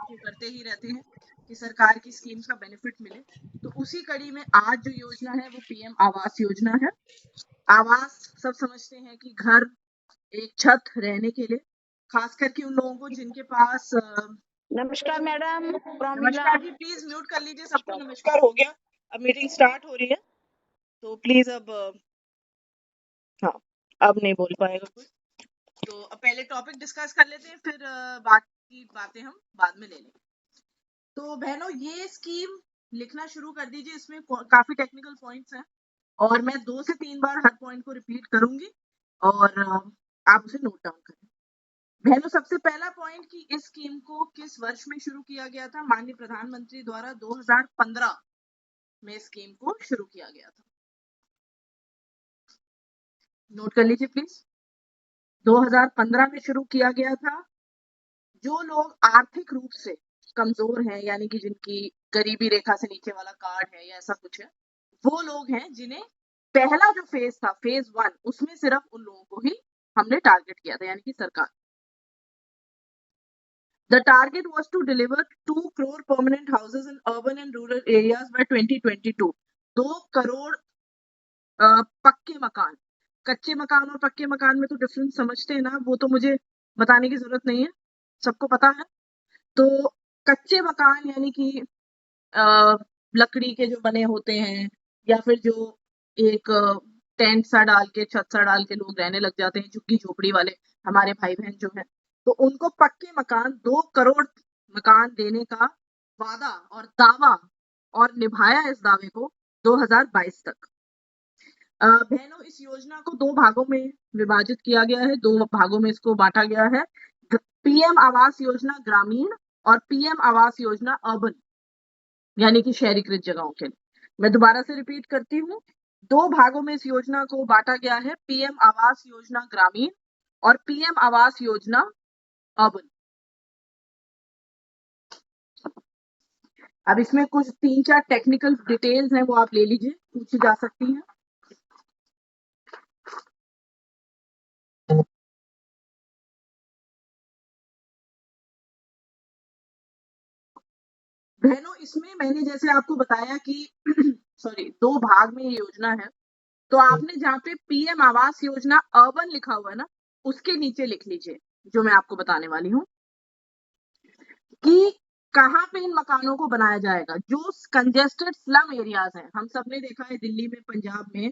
जो करते ही रहते हैं कि सरकार की स्कीम्स का बेनिफिट मिले। तो उसी कड़ी में आज जो योजना है वो पीएम आवास योजना है। आवास सब समझते हैं कि घर, एक छत रहने के लिए, खास करके उन लोगों को जिनके पास नमस्कार मैडम प्रमिला। नमस्कार जी, प्लीज म्यूट कर लीजिए सबको। नमस्कार हो गया, अब मीटिंग स्टार्ट हो रही है तो प्लीज अब हाँ, अब नहीं बोल पाएगा कोई। तो अब पहले टॉपिक डिस्कस कर लेते हैं, फिर बाकी बातें हम बाद में ले लेंगे। तो बहनों, ये स्कीम लिखना शुरू कर दीजिए, इसमें काफी टेक्निकल पॉइंट्स हैं और मैं 2 से 3 बार हर पॉइंट को रिपीट करूंगी और आप उसे नोट डाउन करें। बहनों, सबसे पहला पॉइंट कि इस स्कीम को किस वर्ष में शुरू किया गया था। माननीय प्रधानमंत्री द्वारा 2015 में स्कीम को शुरू किया गया था। नोट कर लीजिए प्लीज, 2015 में शुरू किया गया था। जो लोग आर्थिक रूप से कमजोर हैं, यानी कि जिनकी गरीबी रेखा से नीचे वाला कार्ड है या ऐसा कुछ है, वो लोग हैं जिन्हें पहला जो फेज था, फेज 1, उसमें सिर्फ उन लोगों को ही हमने टारगेट किया था, यानी कि सरकार। The target was to deliver 2 crore permanent houses in urban and rural areas by 2022. 2 crore पक्के मकान। कच्चे मकान और पक्के मकान में तो डिफरेंस समझते हैं ना, वो तो मुझे बताने की जरूरत नहीं है, सबको पता है। तो कच्चे मकान यानी कि लकड़ी के जो बने होते हैं, या फिर जो एक टेंट सा डाल के, छत सा डाल के लोग रहने लग जाते हैं, झुग्गी झोपड़ी वाले हमारे भाई बहन जो हैं, तो उनको पक्के मकान 2 करोड़ मकान देने का वादा और दावा, और निभाया इस दावे को 2022 तक। बहनों, इस योजना को 2 भागों में विभाजित किया गया है, 2 भागों में इसको बांटा गया है। पीएम आवास योजना ग्रामीण और पीएम आवास योजना अर्बन, यानी कि शहरीकृत जगहों के लिए। मैं दोबारा से रिपीट करती हूँ, 2 भागों में इस योजना को बांटा गया है, पीएम आवास योजना ग्रामीण और पीएम आवास योजना अर्बन। अब इसमें कुछ 3-4 टेक्निकल डिटेल्स हैं, वो आप ले लीजिए, पूछी जा सकती हैं। बहनों, इसमें मैंने जैसे आपको बताया कि सॉरी 2 भाग में ये योजना है, तो आपने जहाँ पे पीएम आवास योजना अर्बन लिखा हुआ है ना, उसके नीचे लिख लीजिए जो मैं आपको बताने वाली हूँ कि कहाँ पे इन मकानों को बनाया जाएगा। जो कंजेस्टेड स्लम एरियाज हैं, हम सबने देखा है दिल्ली में, पंजाब में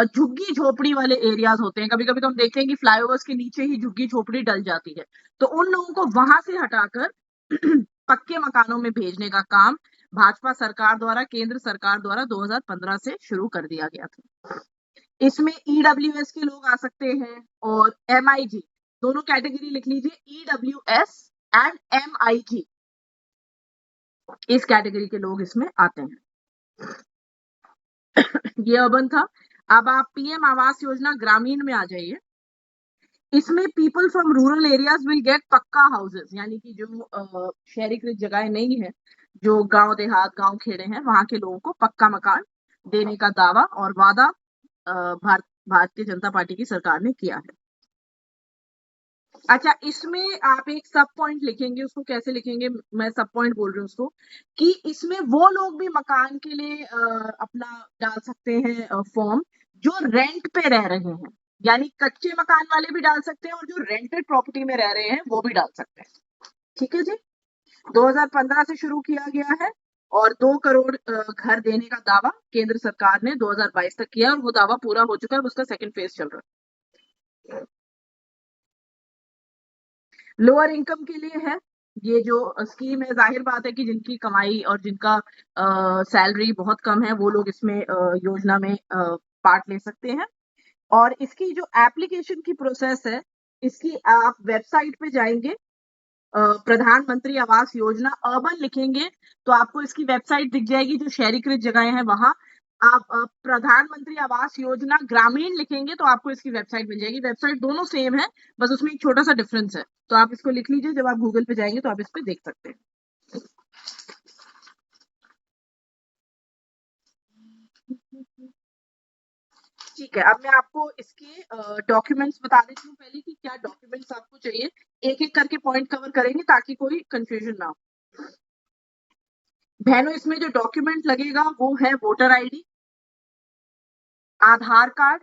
झुग्गी झोपड़ी वाले एरियाज होते हैं। कभी कभी तो हम देखते हैं कि फ्लाईओवर्स के नीचे ही झुग्गी झोपड़ी डल जाती है, तो उन लोगों को वहां से हटाकर पक्के मकानों में भेजने का काम भाजपा सरकार द्वारा, केंद्र सरकार द्वारा 2015 से शुरू कर दिया गया था। इसमें ईडब्ल्यूएस के लोग आ सकते हैं और एमआईजी, दोनों कैटेगरी लिख लीजिए, ईडब्ल्यूएस एंड एमआईजी, इस कैटेगरी के लोग इसमें आते हैं। ये अर्बन था। अब आप पीएम आवास योजना ग्रामीण में आ जाइए। इसमें people from rural areas will get पक्का हाउसेस, यानी कि जो शहरीकृत जगहें नहीं है, जो गांव देहात, गांव खेड़े हैं, वहां के लोगों को पक्का मकान देने का दावा और वादा भारतीय जनता पार्टी की सरकार ने किया है। अच्छा, इसमें आप एक सब पॉइंट लिखेंगे, उसको कैसे लिखेंगे, मैं सब पॉइंट बोल रही हूँ उसको, कि इसमें वो लोग भी मकान के लिए अपना डाल सकते हैं फॉर्म, जो रेंट पे रह रहे हैं, यानी कच्चे मकान वाले भी डाल सकते हैं और जो रेंटेड प्रॉपर्टी में रह रहे हैं वो भी डाल सकते हैं। ठीक है जी, 2015 से शुरू किया गया है और 2 करोड़ घर देने का दावा केंद्र सरकार ने 2022 तक किया और वो दावा पूरा हो चुका है, उसका सेकंड फेज चल रहा है। लोअर इनकम के लिए है ये जो स्कीम है। जाहिर बात है कि जिनकी कमाई और जिनका सैलरी बहुत कम है, वो लोग इसमें योजना में पार्ट ले सकते हैं। और इसकी जो एप्लीकेशन की प्रोसेस है, इसकी आप वेबसाइट पे जाएंगे, प्रधानमंत्री आवास योजना अर्बन लिखेंगे तो आपको इसकी वेबसाइट दिख जाएगी। जो शहरीकृत जगहें हैं वहां आप प्रधानमंत्री आवास योजना ग्रामीण लिखेंगे तो आपको इसकी वेबसाइट मिल जाएगी। वेबसाइट दोनों सेम है, बस उसमें एक छोटा सा डिफरेंस है, तो आप इसको लिख लीजिए। जब आप गूगल पे जाएंगे तो आप इस पे देख सकते हैं। ठीक है, अब मैं आपको इसके डॉक्यूमेंट्स बता देती हूँ पहले कि क्या डॉक्यूमेंट्स आपको चाहिए। एक एक करके पॉइंट कवर करेंगे ताकि कोई कंफ्यूजन ना हो। बहनों इसमें जो डॉक्यूमेंट लगेगा वो है voter ID, Aadhaar card,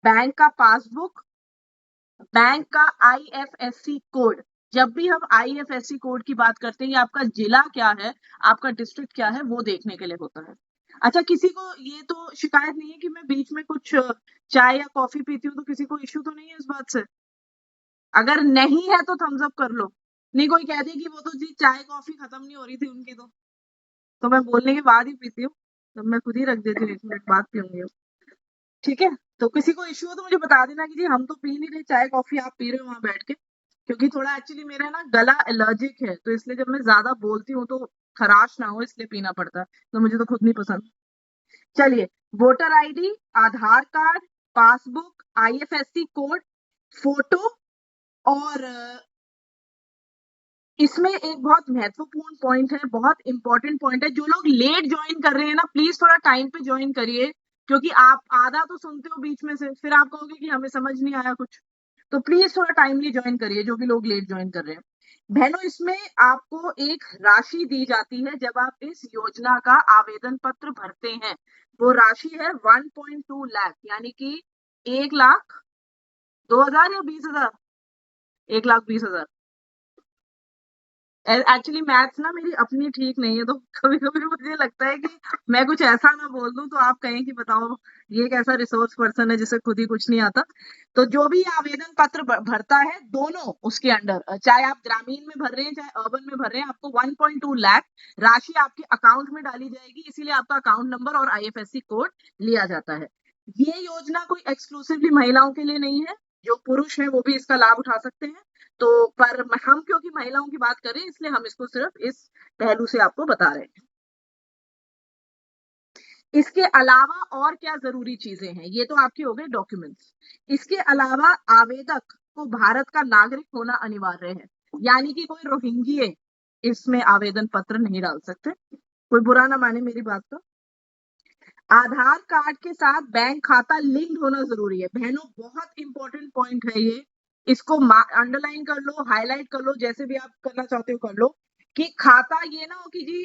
bank का पासबुक, बैंक का आईएफएससी कोड। जब भी हम आईएफएससी कोड की बात करते हैं, ये आपका जिला क्या है, आपका डिस्ट्रिक्ट क्या है, वो देखने के लिए होता है। अच्छा, किसी को ये तो शिकायत नहीं है कि मैं बीच में कुछ चाय या कॉफी पीती हूँ, तो किसी को इश्यू तो नहीं है इस बात से? अगर नहीं है तो थम्स अप कर लो। नहीं कोई कह दे कि वो तो जी चाय कॉफी खत्म नहीं हो रही थी उनकी, तो मैं बोलने के बाद ही पीती हूँ, तो मैं खुद ही रख देती हूँ, 1 मिनट बाद पीऊंगी। ठीक है, तो किसी को इश्यू हो तो मुझे बता देना कि जी हम तो पी नहीं रहे चाय कॉफी, आप पी रहे हो वहां बैठ के। क्योंकि थोड़ा एक्चुअली मेरा ना गला एलर्जिक है, तो इसलिए जब मैं ज्यादा बोलती हूँ तो खराश ना हो इसलिए पीना पड़ता है, तो मुझे तो खुद नहीं पसंद। चलिए, voter ID, Aadhaar card, passbook, IFSC code, photo, और इसमें एक बहुत महत्वपूर्ण पॉइंट है, बहुत इंपॉर्टेंट पॉइंट है। जो लोग लेट ज्वाइन कर रहे हैं ना, प्लीज थोड़ा टाइम पे ज्वाइन करिए, क्योंकि आप आधा तो सुनते हो बीच में से, फिर आप कहोगे कि हमें समझ नहीं आया कुछ। तो प्लीज थोड़ा टाइमली ज्वाइन करिए, जो भी लोग लेट ज्वाइन कर रहे हैं। बहनों इसमें आपको एक राशि दी जाती है जब आप इस योजना का आवेदन पत्र भरते हैं। वो राशि है 1.2 लाख, यानी कि 1,00,000 2,000 या 20,000, 1,20,000। एक्चुअली मैथ्स ना मेरी अपनी ठीक नहीं है, तो कभी कभी मुझे लगता है कि मैं कुछ ऐसा ना बोल दूं तो आप कहें कि बताओ ये एक ऐसा रिसोर्स पर्सन है जिसे खुद ही कुछ नहीं आता। तो जो भी आवेदन पत्र भरता है दोनों उसके अंडर, चाहे आप ग्रामीण में भर रहे हैं चाहे अर्बन में भर रहे हैं, आपको 1.2 लाख राशि आपके अकाउंट में डाली जाएगी, इसीलिए आपका अकाउंट नंबर और आईएफएससी कोड लिया जाता है। ये योजना कोई एक्सक्लूसिवली महिलाओं के लिए नहीं है, जो पुरुष है वो भी इसका लाभ उठा सकते हैं। तो पर हम क्योंकि महिलाओं की बात कर रहे हैं इसलिए हम इसको सिर्फ इस पहलू से आपको बता रहे हैं। इसके अलावा और क्या जरूरी चीजें हैं, ये तो आपके हो गए डॉक्यूमेंट्स। इसके अलावा आवेदक को भारत का नागरिक होना अनिवार्य है, यानी कि कोई रोहिंग्ये इसमें आवेदन पत्र नहीं डाल सकते, कोई बुरा ना माने मेरी बात का। आधार कार्ड के साथ बैंक खाता लिंक्ड होना जरूरी है। बहनों बहुत इंपॉर्टेंट पॉइंट है ये, इसको अंडरलाइन कर लो, हाईलाइट कर लो, जैसे भी आप करना चाहते हो कर लो। कि खाता ये ना हो कि जी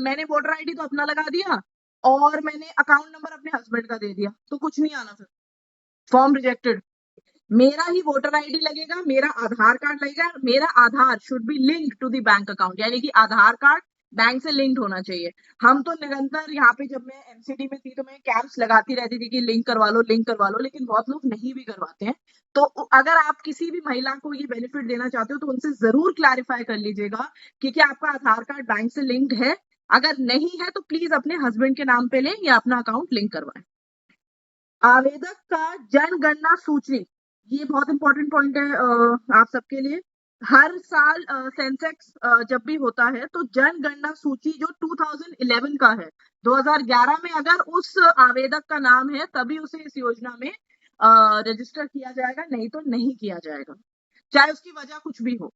मैंने वोटर आईडी तो अपना लगा दिया और मैंने अकाउंट नंबर अपने हस्बैंड का दे दिया, तो कुछ नहीं आना, फिर फॉर्म रिजेक्टेड। मेरा ही वोटर आईडी लगेगा, मेरा आधार कार्ड लगेगा, मेरा Aadhaar should be link to the bank account, यानी कि आधार कार्ड बैंक से लिंक्ड होना चाहिए। हम तो निरंतर यहाँ पे, जब मैं एमसीडी में थी तो मैं कैंप्स लगाती रहती थी कि लिंक करवा लो लिंक करवा लो, लेकिन बहुत लोग नहीं भी करवाते हैं। तो अगर आप किसी भी महिला को ये बेनिफिट देना चाहते हो तो उनसे जरूर क्लैरिफाई कर लीजिएगा कि क्या आपका आधार कार्ड बैंक से लिंक्ड है। अगर नहीं है तो प्लीज अपने हस्बैंड के नाम पे लें या अपना अकाउंट लिंक करवाएं। आवेदक का जनगणना सूची, ये बहुत इंपॉर्टेंट पॉइंट है आप सबके लिए। हर साल सेंसेक्स जब भी होता है तो जनगणना सूची जो 2011 का है, 2011 में अगर उस आवेदक का नाम है तभी उसे इस योजना में रजिस्टर किया जाएगा, नहीं तो नहीं किया जाएगा, चाहे उसकी वजह कुछ भी हो।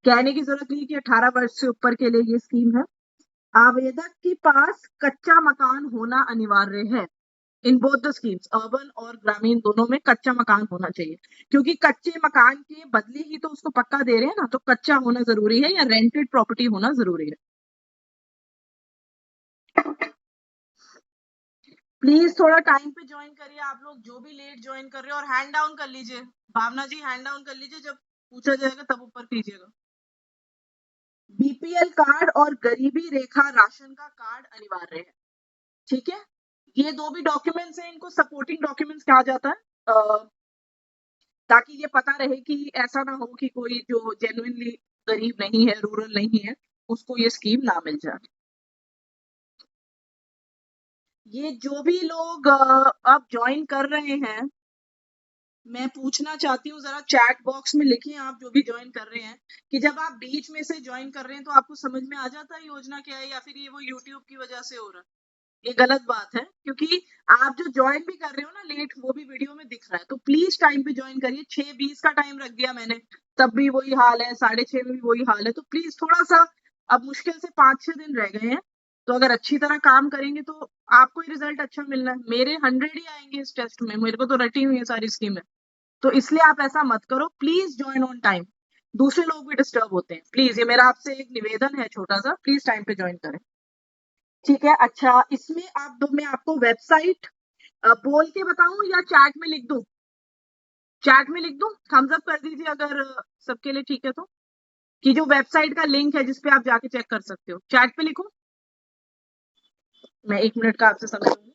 कहने की जरूरत नहीं कि 18 वर्ष से ऊपर के लिए ये स्कीम है। आवेदक के पास कच्चा मकान होना अनिवार्य है। In both the schemes, urban और ग्रामीण दोनों में कच्चा मकान होना चाहिए, क्योंकि कच्चे मकान के बदले ही तो उसको पक्का दे रहे हैं ना, तो कच्चा होना जरूरी है या रेंटेड प्रॉपर्टी होना जरूरी है। प्लीज थोड़ा टाइम पे ज्वाइन करिए आप लोग, जो भी लेट ज्वाइन कर रहे हो, और हैंड डाउन कर लीजिए। भावना जी हैंड डाउन कर लीजिए, जब पूछा जाएगा तब ऊपर कीजिएगा। बीपीएल कार्ड और गरीबी रेखा राशन का कार्ड अनिवार्य है, ठीक है। ये दो भी डॉक्यूमेंट्स हैं, इनको सपोर्टिंग डॉक्यूमेंट्स कहा जाता है, ताकि ये पता रहे कि ऐसा ना हो कि कोई जो जेन्युइनली गरीब नहीं है, रूरल नहीं है, उसको ये स्कीम ना मिल जाए। ये जो भी लोग अब ज्वाइन कर रहे हैं, मैं पूछना चाहती हूँ, जरा चैट बॉक्स में लिखिए आप जो भी ज्वाइन कर रहे हैं, कि जब आप बीच में से ज्वाइन कर रहे हैं तो आपको समझ में आ जाता है योजना क्या है, या फिर ये वो यूट्यूब की वजह से हो रहा है। ये गलत बात है, क्योंकि आप जो ज्वाइन भी कर रहे हो ना लेट, वो भी वीडियो में दिख रहा है, तो प्लीज टाइम पे ज्वाइन करिए। 6:20 का टाइम रख दिया मैंने, तब भी वही हाल है, 6:30 में भी वही हाल है, तो प्लीज थोड़ा सा, अब मुश्किल से 5-6 दिन रह गए हैं, तो अगर अच्छी तरह काम करेंगे तो आपको ही रिजल्ट अच्छा मिलना है। मेरे 100 ही आएंगे इस टेस्ट में, मेरे को तो रटी हुई है सारी स्कीमें, तो इसलिए आप ऐसा मत करो, प्लीज ज्वाइन ऑन टाइम। दूसरे लोग भी डिस्टर्ब होते हैं। प्लीज, ये मेरा आपसे एक निवेदन है छोटा सा, प्लीज टाइम पे ज्वाइन करें। ठीक है, अच्छा इसमें आप दो, मैं आपको वेबसाइट बोल के बताऊं या चैट में लिख दूं? चैट में लिख दूं, थम्स अप कर दीजिए अगर सबके लिए ठीक है तो, कि जो वेबसाइट का लिंक है जिसपे आप जाके चेक कर सकते हो, चैट पे लिखूं? मैं 1 मिनट का आपसे समय लूंगी।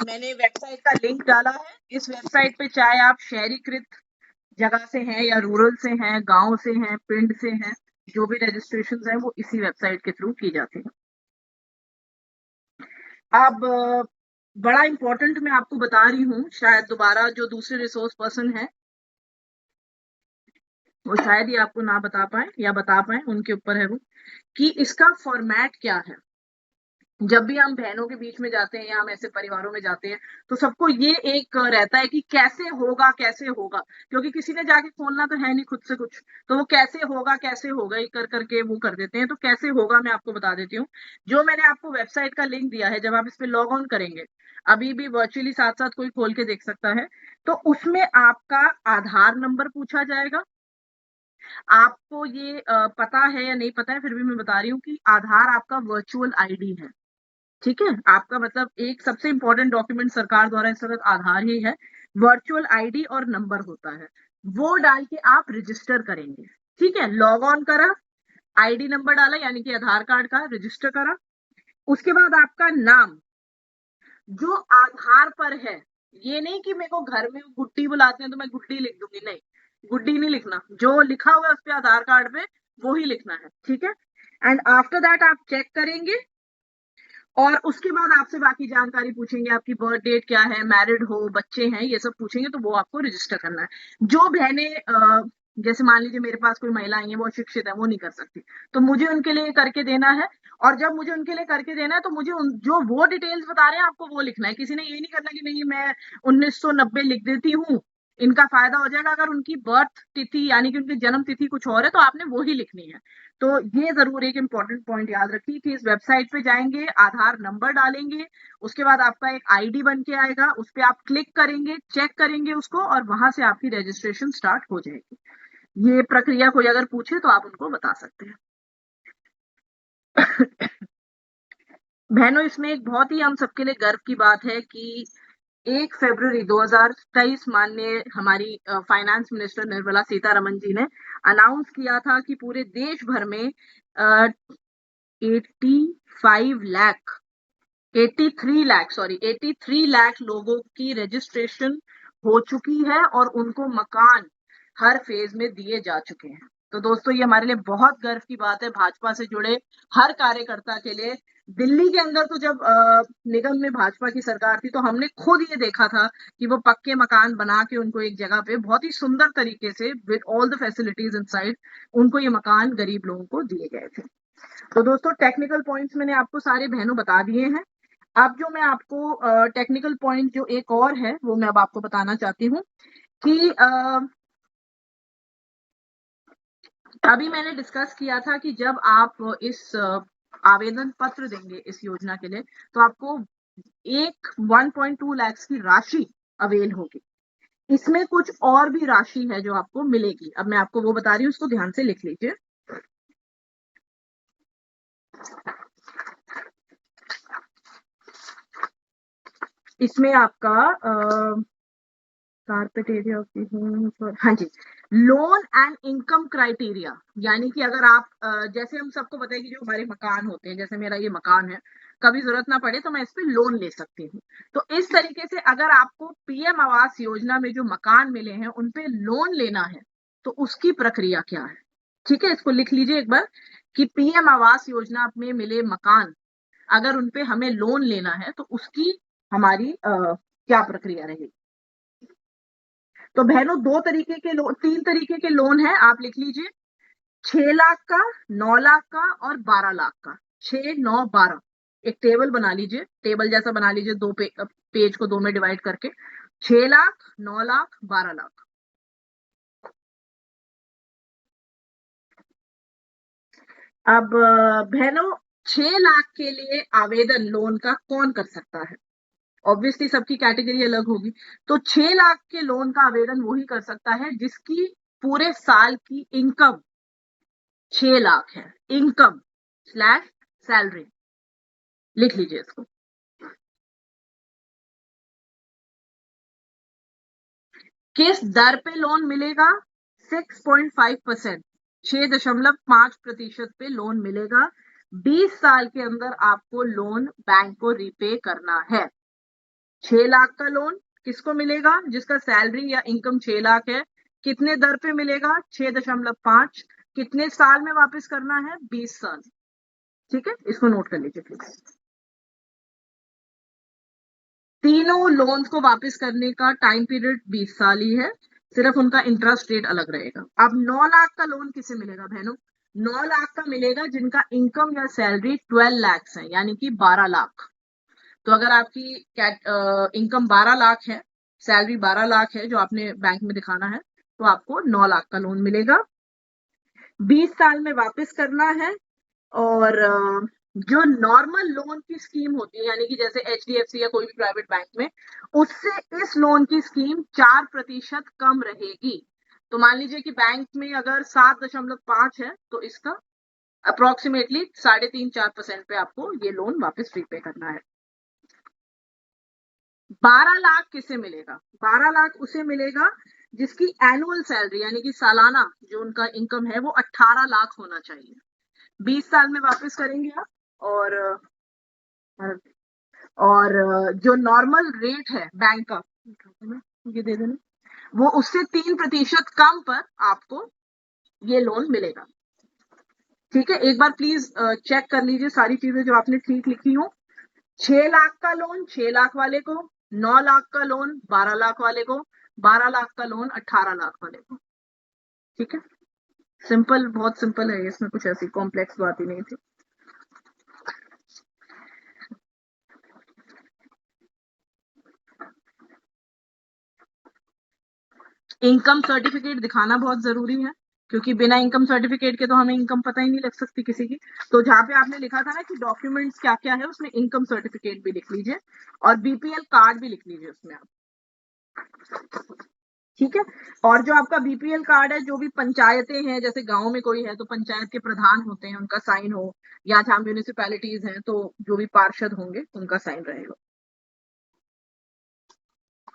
मैंने वेबसाइट का लिंक डाला है। इस वेबसाइट पे चाहे आप शहरीकृत जगह से हैं या रूरल से हैं, गांव से हैं, पिंड से हैं, जो भी रजिस्ट्रेशन है वो इसी वेबसाइट के थ्रू की जाती है। अब बड़ा इंपॉर्टेंट मैं आपको बता रही हूँ, शायद दोबारा जो दूसरे रिसोर्स पर्सन है वो शायद ही आपको ना बता पाए या बता पाए, उनके ऊपर है वो, कि इसका फॉर्मेट क्या है। जब भी हम बहनों के बीच में जाते हैं या हम ऐसे परिवारों में जाते हैं तो सबको ये एक रहता है कि कैसे होगा कैसे होगा, क्योंकि किसी ने जाके खोलना तो है नहीं खुद से कुछ, तो वो कैसे होगा ये कर करके वो कर देते हैं। तो कैसे होगा मैं आपको बता देती हूँ। जो मैंने आपको वेबसाइट का लिंक दिया है, जब आप इस पे लॉग ऑन करेंगे, अभी भी वर्चुअली साथ साथ कोई खोल के देख सकता है, तो उसमें आपका आधार नंबर पूछा जाएगा। आपको ये पता है या नहीं पता है, फिर भी मैं बता रही हूँ कि आधार आपका वर्चुअल आईडी है। ठीक है, आपका मतलब एक सबसे इंपॉर्टेंट डॉक्यूमेंट सरकार द्वारा इस वक्त आधार ही है। वर्चुअल आईडी और नंबर होता है, वो डाल के आप रजिस्टर करेंगे। ठीक है, लॉग ऑन करा, आईडी नंबर डाला यानी कि आधार कार्ड का, रजिस्टर करा। उसके बाद आपका नाम जो आधार पर है, ये नहीं कि मेरे को घर में गुड्डी बुलाते हैं तो मैं गुड्डी लिख दूंगी, नहीं, गुड्डी नहीं लिखना, जो लिखा हुआ है उस पे आधार कार्ड पे वो ही लिखना है। ठीक है, एंड आफ्टर दैट आप चेक करेंगे और उसके बाद आपसे बाकी जानकारी पूछेंगे, आपकी बर्थ डेट क्या है, मैरिड हो, बच्चे हैं, ये सब पूछेंगे, तो वो आपको रजिस्टर करना है। जो बहनें जैसे मान लीजिए मेरे पास कोई महिला आई है, वो शिक्षित है, वो नहीं कर सकती, तो मुझे उनके लिए करके देना है। और जब मुझे उनके लिए करके देना है तो मुझे जो वो डिटेल्स बता रहे हैं आपको वो लिखना है। किसी ने ये नहीं करना कि नहीं मैं 1990 लिख देती हूँ, इनका फायदा हो जाएगा। अगर उनकी बर्थ तिथि यानी कि उनकी जन्म तिथि कुछ और है तो आपने वो ही लिखनी है। तो ये जरूर एक इंपॉर्टेंट पॉइंट याद रखिए कि इस वेबसाइट पे जाएंगे, आधार नंबर डालेंगे, उसके बाद आपका एक आईडी बन के आएगा, उस पर आप क्लिक करेंगे, चेक करेंगे उसको, और वहां से आपकी रजिस्ट्रेशन स्टार्ट हो जाएगी। ये प्रक्रिया कोई अगर पूछे तो आप उनको बता सकते हैं। बहनों, इसमें एक बहुत ही हम सबके लिए गर्व की बात है कि 1 फरवरी 2023 माननीय हमारी फाइनेंस मिनिस्टर निर्मला सीतारमन जी ने अनाउंस किया था कि पूरे देश भर में 85 लाख 83 लाख लोगों की रजिस्ट्रेशन हो चुकी है और उनको मकान हर फेज में दिए जा चुके हैं। तो दोस्तों, ये हमारे लिए बहुत गर्व की बात है भाजपा से जुड़े हर कार्यकर्ता के लिए। दिल्ली के अंदर तो जब निगम में भाजपा की सरकार थी तो हमने खुद ये देखा था कि वो पक्के मकान बना के उनको एक जगह पे बहुत ही सुंदर तरीके से with all the facilities inside उनको ये मकान गरीब लोगों को दिए गए थे। तो दोस्तों, टेक्निकल पॉइंट्स मैंने आपको सारे बहनों बता दिए हैं। अब जो मैं आपको टेक्निकल पॉइंट जो एक और है वो मैं अब आपको बताना चाहती हूँ कि अभी मैंने डिस्कस किया था कि जब आप इस आवेदन पत्र देंगे इस योजना के लिए तो आपको 1.2 लाख की राशि अवेल होगी। इसमें कुछ और भी राशि है जो आपको मिलेगी, अब मैं आपको वो बता रही हूँ, उसको ध्यान से लिख लीजिए। इसमें आपका carpet area of the home, हाँ जी, लोन एंड इनकम क्राइटेरिया, यानी कि अगर आप जैसे हम सबको पता है कि जो हमारे मकान होते हैं, जैसे मेरा ये मकान है, कभी जरूरत ना पड़े तो मैं इस पे लोन ले सकती हूँ। तो इस तरीके से अगर आपको पीएम आवास योजना में जो मकान मिले हैं उन पे लोन लेना है तो उसकी प्रक्रिया क्या है। ठीक है, इसको लिख लीजिए एक बार कि पीएम आवास योजना में मिले मकान, अगर उनपे हमें लोन लेना है तो उसकी हमारी क्या प्रक्रिया रहेगी। तो बहनों, 3 तरीके के लोन है, आप लिख लीजिए। 6 लाख का, 9 लाख का और 12 लाख का। 6, 9, 12 एक टेबल बना लीजिए, टेबल जैसा बना लीजिए, पेज को 2 में डिवाइड करके 6 लाख, 9 लाख, 12 लाख। अब बहनों 6 लाख के लिए आवेदन लोन का कौन कर सकता है? ऑब्वियसली सबकी कैटेगरी अलग होगी। तो 6 लाख के लोन का आवेदन वही कर सकता है जिसकी पूरे साल की इनकम 6 लाख है। इनकम स्लैश सैलरी, लिख लीजिए इसको। किस दर पे लोन मिलेगा? 6.5%, 6.5% पे लोन मिलेगा। 20 साल के अंदर आपको लोन बैंक को रीपे करना है। 6 लाख का लोन किसको मिलेगा? जिसका सैलरी या इनकम 6 लाख है। कितने दर पे मिलेगा? 6.5। कितने साल में वापस करना है? 20 साल। ठीक है, इसको नोट कर लीजिए प्लीज। तीनों लोन्स को वापस करने का टाइम पीरियड 20 साल ही है, सिर्फ उनका इंटरेस्ट रेट अलग रहेगा। अब 9 लाख का लोन किसे मिलेगा बहनों? 9 लाख का मिलेगा जिनका इनकम या सैलरी 12 लाख है, यानी कि 12 लाख। तो अगर आपकी इनकम 12 लाख है, सैलरी 12 लाख है जो आपने बैंक में दिखाना है, तो आपको 9 लाख का लोन मिलेगा। 20 साल में वापस करना है। और जो नॉर्मल लोन की स्कीम होती है, यानी कि जैसे HDFC या कोई भी प्राइवेट बैंक में, उससे इस लोन की स्कीम 4% कम रहेगी। तो मान लीजिए कि बैंक में अगर 7.5 है, तो इसका अप्रोक्सीमेटली 3.5-4% पे आपको ये लोन वापस रीपे करना है। 12 लाख किसे मिलेगा? 12 लाख उसे मिलेगा जिसकी एनुअल सैलरी, यानी कि सालाना जो उनका इनकम है, वो 18 लाख होना चाहिए। 20 साल में वापस करेंगे आप। और जो नॉर्मल रेट है बैंक का, ये दे देना, वो उससे 3% कम पर आपको ये लोन मिलेगा। ठीक है, एक बार प्लीज चेक कर लीजिए सारी चीजें जो आपने ठीक लिखी हो। 6 लाख का लोन 6 लाख वाले को, 9 लाख का लोन 12 लाख वाले को, 12 लाख का लोन 18 लाख वाले को। ठीक है, सिंपल, बहुत सिंपल है, इसमें कुछ ऐसी कॉम्प्लेक्स बात ही नहीं थी। इनकम सर्टिफिकेट दिखाना बहुत जरूरी है, क्योंकि बिना इनकम सर्टिफिकेट के तो हमें इनकम पता ही नहीं लग सकती किसी की। तो जहाँ पे आपने लिखा था ना कि डॉक्यूमेंट्स क्या क्या है, उसमें इनकम सर्टिफिकेट भी लिख लीजिए और BPL कार्ड भी लिख लीजिए उसमें आप। ठीक है, और जो आपका BPL कार्ड है, जो भी पंचायतें हैं, जैसे गांव में कोई है तो पंचायत के प्रधान होते हैं, उनका साइन हो, या जहाँ म्यूनिसिपैलिटीज हैं तो जो भी पार्षद होंगे उनका साइन रहेगा।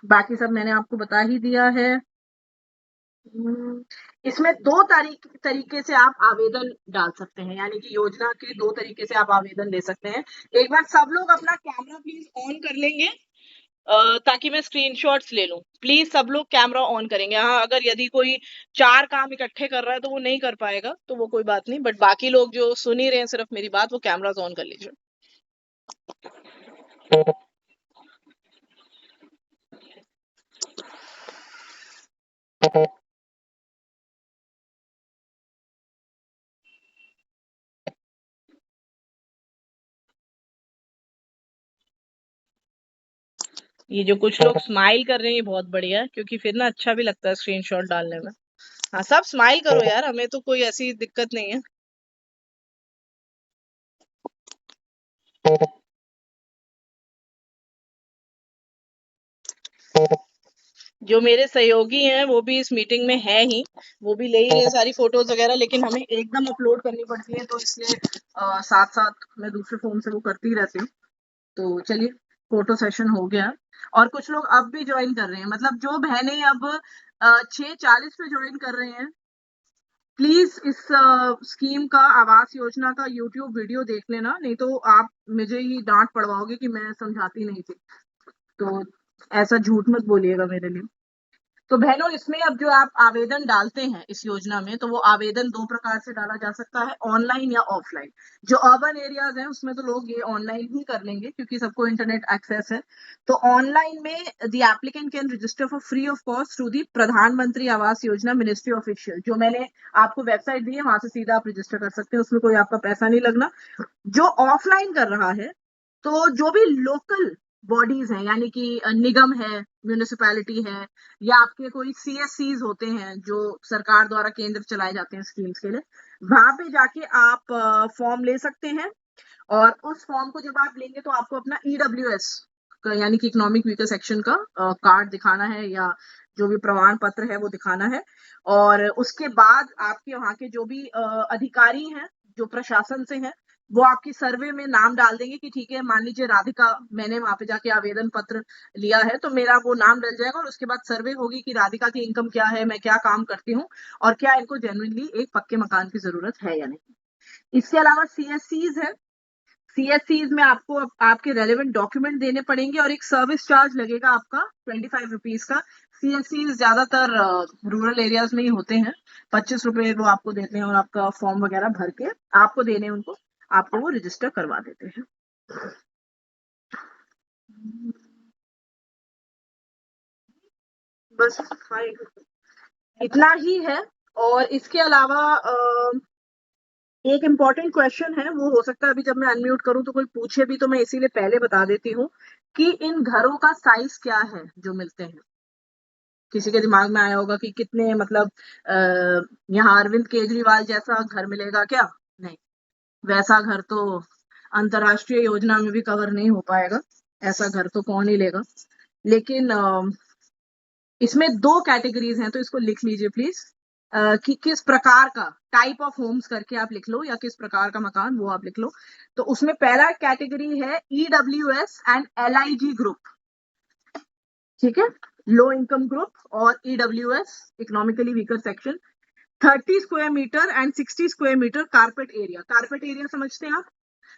बाकी सब मैंने आपको बता ही दिया है। इसमें 2 तरीके से आप आवेदन डाल सकते हैं, यानी कि योजना के 2 तरीके से आप आवेदन दे सकते हैं। एक बार सब लोग अपना कैमरा प्लीज ऑन कर लेंगे, ताकि मैं स्क्रीनशॉट्स ले लूं। प्लीज सब लोग कैमरा ऑन करेंगे। हाँ, अगर यदि कोई 4 काम इकट्ठे कर रहा है तो वो नहीं कर पाएगा, तो वो कोई बात नहीं, बट बाकी लोग जो सुन ही रहे हैं सिर्फ मेरी बात, वो कैमराज ऑन कर लीजिए। ये जो कुछ लोग स्माइल कर रहे हैं ये बहुत बढ़िया है, क्योंकि फिर ना अच्छा भी लगता है स्क्रीनशॉट डालने में। हाँ, सब स्माइल करो यार, हमें तो कोई ऐसी दिक्कत नहीं है। जो मेरे सहयोगी हैं वो भी इस मीटिंग में है ही, वो भी ले ही रहे सारी फोटोज वगैरह, लेकिन हमें एकदम अपलोड करनी पड़ती है, तो इसलिए साथ साथ मैं दूसरे फोन से वो करती रहती हूँ। तो चलिए, फोटो सेशन हो गया, और कुछ लोग अब भी ज्वाइन कर रहे हैं, मतलब जो बहनें अब 6:40 पे ज्वाइन कर रहे हैं, प्लीज इस स्कीम का, आवास योजना का यूट्यूब वीडियो देख लेना, नहीं तो आप मुझे ही डांट पड़वाओगे कि मैं समझाती नहीं थी। तो ऐसा झूठ मत बोलिएगा मेरे लिए। तो बहनों, इसमें अब जो आप आवेदन डालते हैं इस योजना में, तो वो आवेदन 2 प्रकार से डाला जा सकता है, ऑनलाइन या ऑफलाइन। जो अर्बन एरियाज हैं उसमें तो लोग ये ऑनलाइन ही कर लेंगे, क्योंकि सबको इंटरनेट एक्सेस है। तो ऑनलाइन में the applicant can register for free of cost through the प्रधानमंत्री आवास योजना मिनिस्ट्री ऑफिशियल, जो मैंने आपको वेबसाइट दी है, वहां से सीधा आप रजिस्टर कर सकते हैं, उसमें कोई आपका पैसा नहीं लगना। जो ऑफलाइन कर रहा है तो जो भी लोकल बॉडीज हैं, यानी कि निगम है, म्यूनिसिपैलिटी है, या आपके कोई CSCs होते हैं जो सरकार द्वारा केंद्र चलाए जाते हैं स्कीम्स के लिए, वहां पे जाके आप फॉर्म ले सकते हैं। और उस फॉर्म को जब आप लेंगे तो आपको अपना EWS यानी कि इकोनॉमिक वीकर सेक्शन का कार्ड दिखाना है, या जो भी प्रमाण पत्र है वो दिखाना है। और उसके बाद आपके वहाँ के जो भी अधिकारी हैं, जो प्रशासन से हैं, वो आपकी सर्वे में नाम डाल देंगे कि ठीक है, मान लीजिए राधिका, मैंने वहां पे जाके आवेदन पत्र लिया है, तो मेरा वो नाम डल जाएगा। और उसके बाद सर्वे होगी कि राधिका की इनकम क्या है, मैं क्या काम करती हूँ, और क्या इनको जेन्युइनली एक पक्के मकान की जरूरत है या नहीं। इसके अलावा CSCs है। CSCs में आपको आपके रेलेवेंट डॉक्यूमेंट देने पड़ेंगे, और एक सर्विस चार्ज लगेगा आपका 25 रुपीज का। CSCs ज्यादातर रूरल एरियाज में ही होते हैं। 25 रुपए वो आपको देते हैं, और आपका फॉर्म वगैरह भर के आपको देने हैं उनको, आपको वो रजिस्टर करवा देते हैं। बस हाँ, इतना ही है। और इसके अलावा एक इम्पॉर्टेंट क्वेश्चन है, वो हो सकता है अभी जब मैं अनम्यूट करूं तो कोई पूछे भी, तो मैं इसीलिए पहले बता देती हूँ कि इन घरों का साइज क्या है जो मिलते हैं। किसी के दिमाग में आया होगा कि कितने, मतलब यहाँ अरविंद केजरीवाल जैसा घर मिलेगा क्या? नहीं, वैसा घर तो अंतरराष्ट्रीय योजना में भी कवर नहीं हो पाएगा। ऐसा घर तो कौन ही लेगा। लेकिन इसमें 2 कैटेगरीज हैं, तो इसको लिख लीजिए प्लीज। कि किस प्रकार का, टाइप ऑफ होम्स करके आप लिख लो, या किस प्रकार का मकान, वो आप लिख लो। तो उसमें पहला कैटेगरी है EWS एंड LIG ग्रुप। ठीक है, लो इनकम ग्रुप और EWS, economically weaker section. 30 square metre and 60 square metre carpet area. Carpet area समझते हैं आप?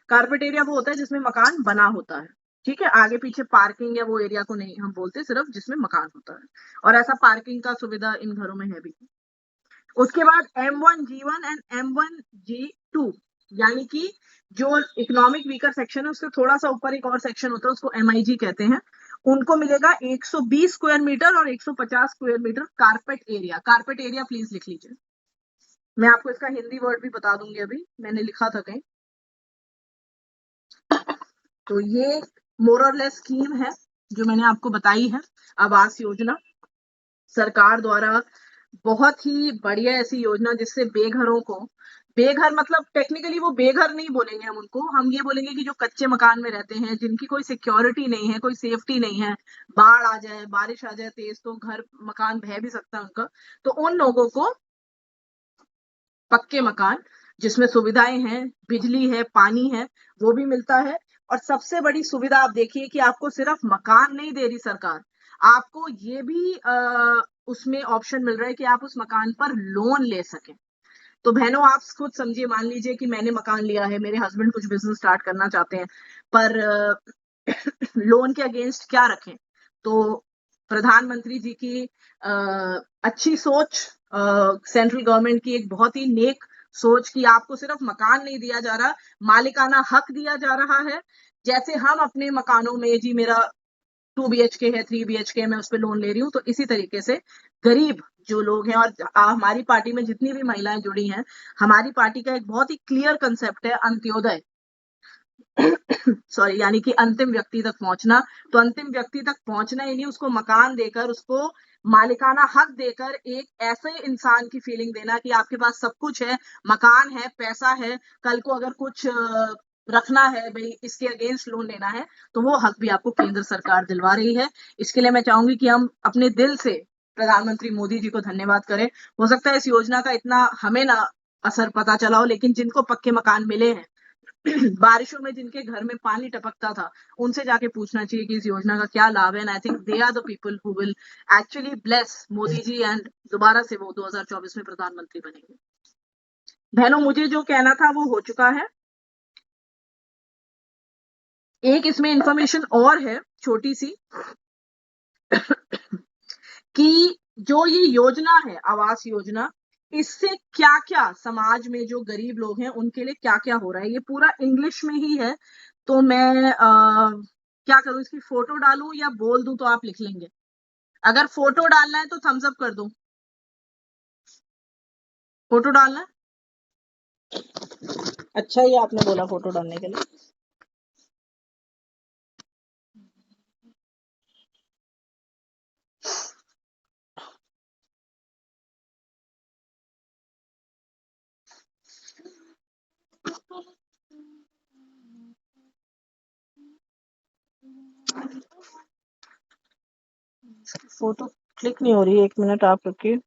कारपेट एरिया वो होता है जिसमें मकान बना होता है। ठीक है, आगे पीछे पार्किंग या वो एरिया को नहीं हम बोलते, सिर्फ जिसमें मकान होता है। और ऐसा पार्किंग का सुविधा इन घरों में है भी। उसके बाद M1G1 एंड M1G2, यानी कि जो इकोनॉमिक वीकर सेक्शन है उससे थोड़ा सा ऊपर एक और सेक्शन होता है, उसको MIG कहते हैं। उनको मिलेगा 120 स्क्वायर मीटर और 150 square metre carpet area. Carpet area please लिख लीजिए। मैं आपको इसका हिंदी वर्ड भी बता दूंगी, अभी मैंने लिखा था कहीं। तो ये मोर और लेस स्कीम है जो मैंने आपको बताई है, आवास योजना सरकार द्वारा। बहुत ही बढ़िया ऐसी योजना जिससे बेघरों को, बेघर मतलब टेक्निकली वो बेघर नहीं बोलेंगे हम उनको, हम ये बोलेंगे कि जो कच्चे मकान में रहते हैं, जिनकी कोई सिक्योरिटी नहीं है, कोई सेफ्टी नहीं है, बाढ़ आ जाए, बारिश आ जाए तेज, तो घर मकान बह भी सकता है उनका। तो उन लोगों को पक्के मकान जिसमें सुविधाएं हैं, बिजली है, पानी है, वो भी मिलता है। और सबसे बड़ी सुविधा आप देखिए कि आपको सिर्फ मकान नहीं दे रही सरकार, आपको ये भी उसमें ऑप्शन मिल रहा है कि आप उस मकान पर लोन ले सकें। तो बहनों, आप खुद समझिए, मान लीजिए कि मैंने मकान लिया है, मेरे हस्बैंड कुछ बिजनेस स्टार्ट करना चाहते हैं, पर लोन के अगेंस्ट क्या रखें? तो प्रधानमंत्री जी की अच्छी सोच, सेंट्रल गवर्नमेंट की एक बहुत ही नेक सोच कि आपको सिर्फ मकान नहीं दिया जा रहा, मालिकाना हक दिया जा रहा है। जैसे हम अपने मकानों में, जी मेरा 2 BHK है, 3 BHK, मैं उस पर लोन ले रही हूँ, तो इसी तरीके से गरीब जो लोग हैं, और हमारी पार्टी में जितनी भी महिलाएं जुड़ी हैं, हमारी पार्टी का एक बहुत ही क्लियर कंसेप्ट है अंत्योदय। सॉरी, यानी कि अंतिम व्यक्ति तक पहुंचना। तो अंतिम व्यक्ति तक पहुंचना ही नहीं, उसको मकान देकर, उसको मालिकाना हक देकर, एक ऐसे इंसान की फीलिंग देना कि आपके पास सब कुछ है, मकान है, पैसा है, कल को अगर कुछ रखना है भाई, इसके अगेंस्ट लोन लेना है, तो वो हक भी आपको केंद्र सरकार दिलवा रही है। इसके लिए मैं चाहूंगी कि हम अपने दिल से प्रधानमंत्री मोदी जी को धन्यवाद करें। हो सकता है इस योजना का इतना हमें ना असर पता चला हो, लेकिन जिनको पक्के मकान मिले हैं, बारिशों में जिनके घर में पानी टपकता था, उनसे जाके पूछना चाहिए कि इस योजना का क्या लाभ है। And I think they are the people who will actually bless Modi ji, and दोबारा से वो 2024 में प्रधानमंत्री बनेंगे। बहनों, मुझे जो कहना था वो हो चुका है। एक इसमें इंफॉर्मेशन और है छोटी सी, कि जो ये योजना है आवास योजना, इससे क्या क्या समाज में जो गरीब लोग हैं उनके लिए क्या क्या हो रहा है, ये पूरा इंग्लिश में ही है। तो मैं क्या करूं, इसकी फोटो डालूं या बोल दूं तो आप लिख लेंगे? अगर फोटो डालना है तो थम्स अप कर दो। फोटो डालना है? अच्छा, ये आपने बोला फोटो डालने के लिए। फोटो क्लिक नहीं हो रही है, 1 मिनट आप रुकिए।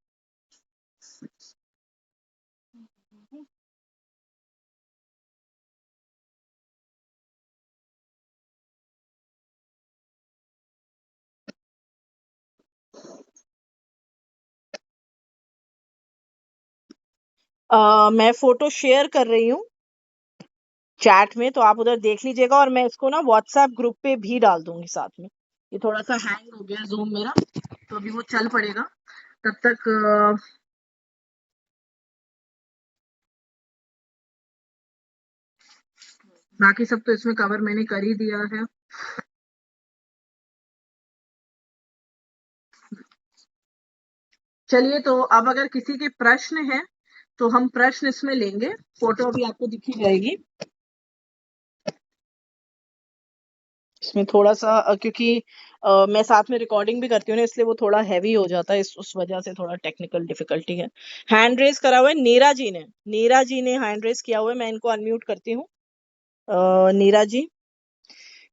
मैं फोटो शेयर कर रही हूँ चैट में, तो आप उधर देख लीजिएगा, और मैं इसको ना व्हाट्सएप ग्रुप पे भी डाल दूंगी साथ में। ये थोड़ा सा हैंग हो गया जूम मेरा, तो अभी वो चल पड़ेगा तब तक। बाकी सब तो इसमें कवर मैंने कर ही दिया है। चलिए, तो अब अगर किसी के प्रश्न हैं तो हम प्रश्न इसमें लेंगे। फोटो अभी आपको दिखी जाएगी इसमें थोड़ा सा, क्योंकि मैं साथ में रिकॉर्डिंग भी करती हूँ ना, इसलिए वो थोड़ा हैवी हो जाता है, उस वजह से थोड़ा टेक्निकल डिफिकल्टी है। हैंड रेज करा हुआ है नीरा जी ने हैंड रेज किया हुआ है। मैं इनको अनम्यूट करती हूँ। नीरा जी,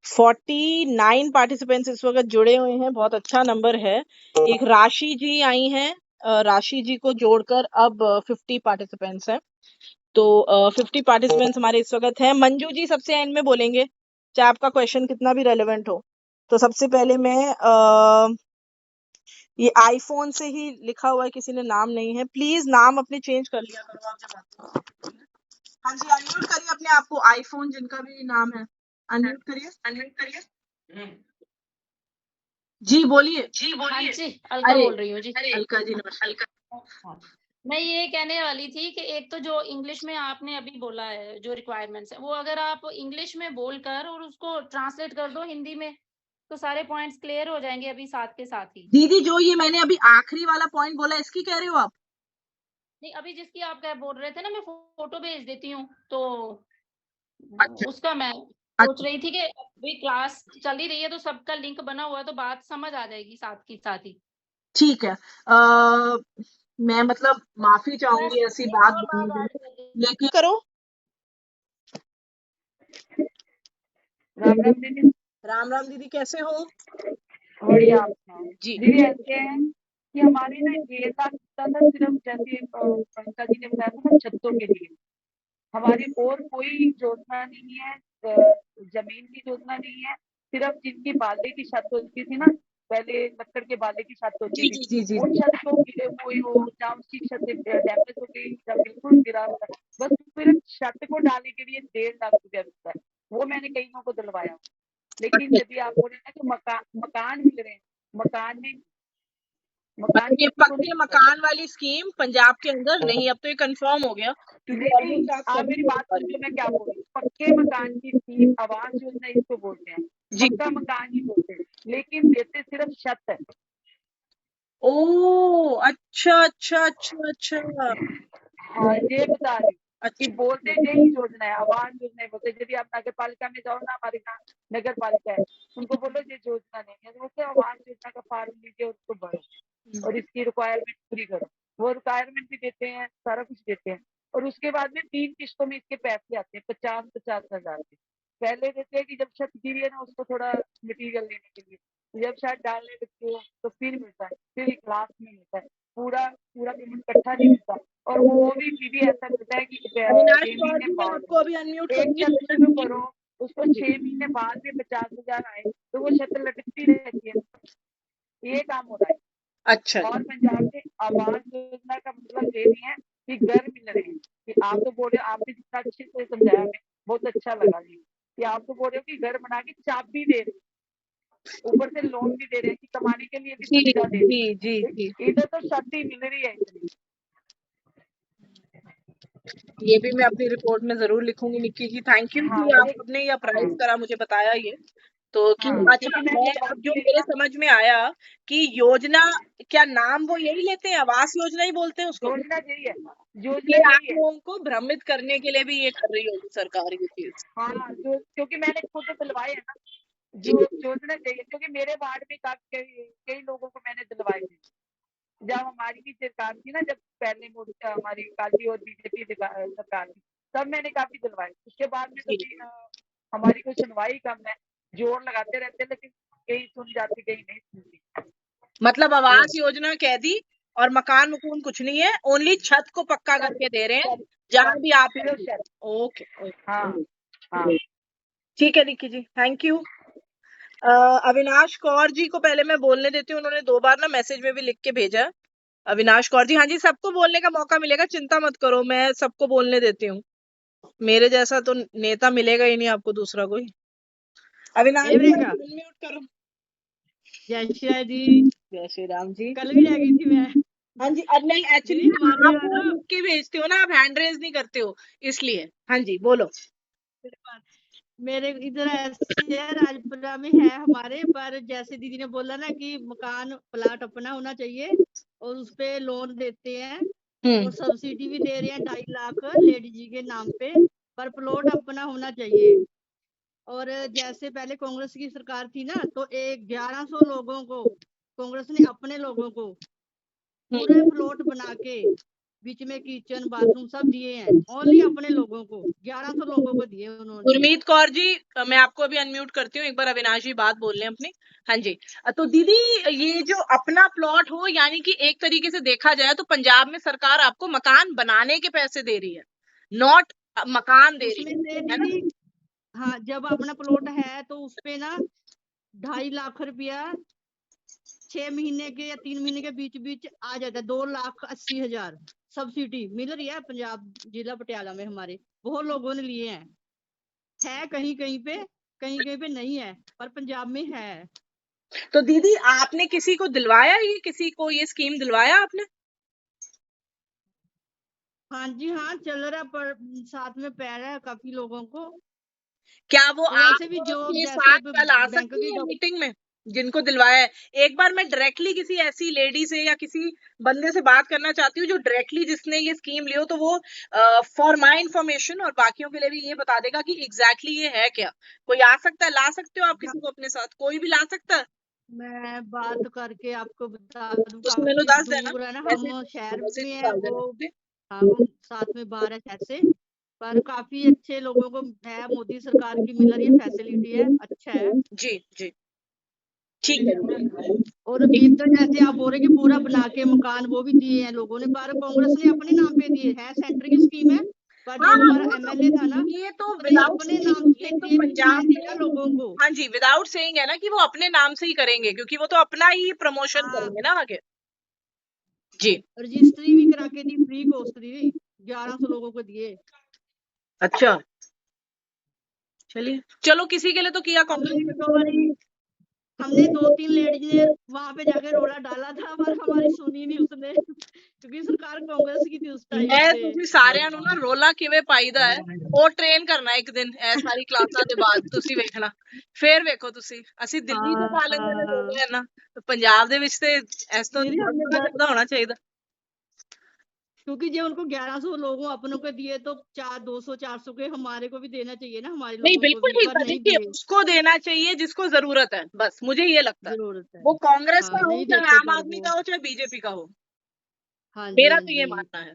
49 पार्टिसिपेंट्स इस वक्त जुड़े हुए हैं, बहुत अच्छा नंबर है। एक राशि जी आई हैं, राशि जी को जोड़कर अब 50 पार्टिसिपेंट्स हैं। तो 50 पार्टिसिपेंट्स हमारे इस वक्त हैं। मंजू जी सबसे एंड में बोलेंगे, चाहे आपका क्वेश्चन कितना भी रेलेवेंट हो। तो सबसे पहले मैं ये आईफोन से ही लिखा हुआ है, किसी ने नाम नहीं है, प्लीज नाम अपने चेंज कर लिया करो आप जब आते हो। हाँ जी, अनम्यूट करिए अपने आप को, आईफोन जिनका भी नाम है अनम्यूट करिए। जी बोलिए। हाँ जी, अलका अरे बोल रही हूँ जी। अलका जी नमस्कार। हाँ, मैं ये कहने वाली थी कि एक तो जो इंग्लिश में आपने अभी बोला है जो रिक्वायरमेंट्स है, वो अगर आप इंग्लिश में बोलकर और उसको ट्रांसलेट कर दो हिंदी में, तो सारे पॉइंट्स क्लियर हो जाएंगे अभी साथ के साथ ही। दीदी, जो ये मैंने अभी आखिरी वाला पॉइंट बोला, इसकी कह रहे हो आप? नहीं, अभी जिसकी आप क्या बोल रहे थे ना, मैं फोटो भेज देती हूँ, तो अच्छा उसका मैं सोच अच्छा, रही थी कि अभी क्लास चल ही रही है तो सबका लिंक बना हुआ है, तो बात समझ आ जाएगी साथ ही। ठीक है। मैं मतलब माफी चाहूंगी ऐसी एक बात और बोलने बात के आ लिए, रही है लेकिन करो। राम राम दीदी। राम राम दीदी, कैसे हो? बढ़िया, आप सुनाओ। जी दीदी ऐसे है कि हमारे ना ये था सिर्फ जैसे पंकज जी ने बताया था ना, छतों के लिए हमारी और कोई योजना नहीं है। जमीन की योजना नहीं है। सिर्फ जिनकी बाले की छत होती थी ना, पहले लक्कड़ के बाले की छत होती जी थी, जी जी जी उन जी। छतों की कोई वो जहाँ उसकी छत डैमेज हो गई या बिल्कुल गिरा हुआ है, बस सिर्फ छत को डालने के लिए 1.5 लाख रुपया मिलता है। वो मैंने कईयों को दिलवाया। लेकिन अच्छा, यदि आप बोले ना कि मकान मिल रहे हैं, मकान में मकान मतलब ये किसी को नहीं पक्के मिल रहा। मकान वाली स्कीम पंजाब के अंदर नहीं, अब तो ये कंफर्म हो गया, क्योंकि नहीं नहीं, ऑलमोस्ट आप आप सभी मेरी को बात बता सुन रही लो, मैं क्या बोल रही हूँ। पक्के मकान की स्कीम आवास योजना इसको बोलते हैं, हूँ। जी। पक्का मकान ही बोलते हैं, लेकिन देते सिर्फ छत है। ओ अच्छा अच्छा अच्छा अच्छा हाँ, ये बता रही हूँ कि अच्छा। बोलते यही योजना है, आवास योजना बोलते। यदि आप नगर पालिका में जाओ ना, हमारे यहाँ नगर पालिका है, उनको बोलो ये योजना नहीं है, तो बोलते आवास योजना का फॉर्म लीजिए, उसको भरो और इसकी रिक्वायरमेंट पूरी करो। वो रिक्वायरमेंट भी देते हैं, सारा कुछ देते हैं। और उसके बाद में 3 किस्तों में इसके पैसे आते हैं, 50-50 हजार के। पहले देते हैं कि जब छत गिरी है ना, उसको थोड़ा मटेरियल लेने के लिए, जब छत डालने लगते हो तो फिर मिलता है, फिर एक लास्ट में मिलता है। पूरा पूरा पेमेंट इकट्ठा नहीं मिलता। और वो भी ऐसा मिलता है कि अविनाश 6 कौर महीने जी, मैं बाद आपको अभी अनम्यूट एक करूंगी, छत 2 शुरू मिनट। करो, उसको 6 महीने बाद में 50 हजार आए, तो वो छत लटकती रहती है। ये काम हो रहा है। अच्छा और पंजाब में आवास योजना का मतलब ये नहीं है कि घर मिल रहे हैं, कि आप तो बोल रहे हो, आपने जितना अच्छे से समझाया हमें, बहुत अच्छा लगा जी, कि आप तो बोल रहे हो कि घर बना के चाबी दे रहे हैं, ऊपर से लोन भी दे रहे हैं, कि कमाने के लिए भी जी सुविधा दे जी रहे जी जी। हैं। इधर तो छाती मिल रही है इतनी। ये भी मैं अपनी रिपोर्ट में जरूर लिखूंगी निक्की जी, थैंक यू हाँ कि ये, आपने ये हाँ अप्राइज करा, मुझे बताया ये। तो कि हाँ, अच्छा, क्योंकि मैं मैं दिलवा अब भी जो लेती मेरे ना। समझ में आया कि योजना, क्या नाम वो यही लेते हैं, आवास योजना ही बोलते हैं उसको? योजना यही है, ये योजना आप यही है। लोगों को भ्रमित करने के लिए भी ये कर रही होगी सरकार ये चीज। हाँ, जो क्योंकि मैंने खुद दिलवाए है ना, जी जो योजना चाहिए, क्योंकि मेरे वार्ड में काफी कई लोगों को मैंने दिलवाए थे। जब हमारी भी सरकार थी ना, जब पहले मोदी हमारी कांग्रेस और बीजेपी सरकार थी, तब मैंने काफी दिलवाए। उसके बाद में तो जी। हमारी कोई सुनवाई कम है, जोर लगाते रहते हैं, लेकिन कहीं सुन जाती कहीं नहीं सुनती। मतलब आवास योजना कह दी और मकान मकून कुछ नहीं है, ओनली छत को पक्का करके दे रहे हैं जहां भी आप। सिर्फ शर्त। ओके हाँ हाँ ठीक है निक्की जी, थैंक यू। अविनाश कौर जी को पहले मैं बोलने देती हूँ, उन्होंने 2 बार ना मैसेज में भी लिख के भेजा है। अविनाश कौर जी, हाँ जी, सबको बोलने का मौका मिलेगा, चिंता मत करो, मैं सबको बोलने देती हूँ। मेरे जैसा तो नेता मिलेगा ही नहीं आपको दूसरा कोई। अविनाश जी अनम्यूट करो। जय श्री राम जी। जय श्री राम जी। कल भी रह गई थी मैं। हाँ जी, नहीं एक्चुअली हमारे आप यहाँ ना लिख के भेजते हो ना, आप हैंड रेज नहीं करते हो इसलिए। हाँ जी बोलो। मेरे इधर ऐसे है, राजपुरा में है हमारे, पर जैसे दीदी ने बोला ना कि मकान प्लाट अपना होना चाहिए और उस पे लोन देते हैं और सब्सिडी भी दे रहे हैं 2.5 लाख लेडीज जी के नाम पे, पर प्लॉट अपना होना चाहिए। और जैसे पहले कांग्रेस की सरकार थी ना, तो 1100 लोगों को कांग्रेस ने अपने लोगों को पूरे प्लॉट बना के बीच में किचन बाथरूम सब दिए हैं, ओनली अपने लोगों को 1100 लोगों को दिए उन्होंने। गुरमीत कौर जी, मैं आपको अभी अनम्यूट करती हूँ, एक बार अविनाश जी बात बोल लें अपनी। हाँ जी, तो दीदी ये जो अपना प्लॉट हो, यानी कि एक तरीके से देखा जाए तो पंजाब में सरकार आपको मकान बनाने के पैसे दे रही है, नॉट मकान दे रही उसमें से है ना? दीदी, हाँ, जब अपना प्लॉट है तो उसपे ना 2.5 लाख रुपया 6 महीने के या 3 महीने के बीच बीच आ जाता है, 2,80,000 सब्सिडी मिल रही है पंजाब जिला पटियाला में हमारे, बहुत लोगों ने लिए हैं। है कहीं कहीं पे नहीं है, पर पंजाब में है। तो दीदी आपने किसी को दिलवाया, ये किसी को ये स्कीम दिलवाया आपने? हाँ जी हाँ, चल रहा, पर साथ में पै रहा है काफी लोगों को। क्या वो और आप वैसे भी जो के जैसे साथ कल आ बैंक सकती की है मीटिंग में, जिनको दिलवाया है? एक बार मैं डायरेक्टली किसी ऐसी लेडी से या किसी बंदे से बात करना चाहती हूँ जो डायरेक्टली जिसने ये स्कीम ली हो, तो वो फॉर माय इंफॉर्मेशन और बाकियों के लिए भी ये बता देगा कि एग्जैक्टली ये है क्या। कोई आ सकता है, ला सकते हो आप किसी को अपने साथ, कोई भी ला सकता है? मैं बात करके आपको बता दूं, उसको मैंने काफी दस देना, दूर है ना, मैसेज हम शहर मैसेज में है डाल वो। देना। हाँ, वो साथ में बाहर है शहर से, पर काफी अच्छे लोगों को है, मोदी सरकार की मिल रही है फैसिलिटी है, अच्छा है। जी जी ठीक है। और इधर जैसे आप बोल रहे कि पूरा बना के मकान वो भी दिए हैं लोगों ने, पर कांग्रेस ने अपने नाम पे दिए है, सेंटर की स्कीम है, पर जो हमारा एमएलए था ना, ये तो उसने विदाउट अपने नाम ये से तो दिए पंजाब ना में, लोगों को। हाँ जी, विदाउट सेइंग है ना कि वो अपने नाम से ही करेंगे, क्योंकि वो तो अपना ही प्रमोशन हाँ, करेंगे ना आगे। जी रजिस्ट्री भी करा के दी, फ्री कॉस्ट दी, 1100 लोगों को दिए। अच्छा, चलिए, चलो किसी के लिए तो किया कांग्रेस हमने ने। तो वाली हमने 2-3 लेडीज ने वहां पे जाके रोला डाला था, पर हमारी सुनी नहीं उसने, क्योंकि सरकार कांग्रेस की थी उस टाइम मैं पे। ਤੁਸੀਂ ਸਾਰਿਆਂ ਨੂੰ ਨਾ ਰੋਲਾ ਕਿਵੇਂ ਪਾਈਦਾ ਹੈ ਉਹ ਟ੍ਰੇਨ ਕਰਨਾ ਇੱਕ ਦਿਨ, ਇਹ ਸਾਰੀ ਕਲਾਸਾਂ ਦੇ ਬਾਅਦ ਤੁਸੀਂ ਵੇਖਣਾ, ਫੇਰ ਵੇਖੋ ਤੁਸੀਂ। ਅਸੀਂ ਦਿੱਲੀ ਦੇ ਪਾ ਲੈਂਦੇ ਨੇ ਰੋਲੇ ਹੈ ਨਾ, ਪੰਜਾਬ ਦੇ ਵਿੱਚ ਤੇ ਇਸ ਤੋਂ दीदी हमने ਥੋੜਾ ਜ਼ਿਆਦਾ ਹੋਣਾ ਚਾਹੀਦਾ। क्योंकि जो उनको 1100 लोगों अपनों को दिए, तो 200-400 के हमारे को भी देना चाहिए ना, हमारे नहीं लोगों को बिल्कुल भी, ठीक पर है, नहीं देखिए दिए। उसको देना चाहिए जिसको जरूरत है, बस मुझे ये लगता है। जरूरत है, वो कांग्रेस हाँ, का हो, नहीं चाहे देते आम पर आदमी वो। का हो, चाहे बीजेपी का हो, हाँ जी, मेरा हाँ तो ये जी, मानना है।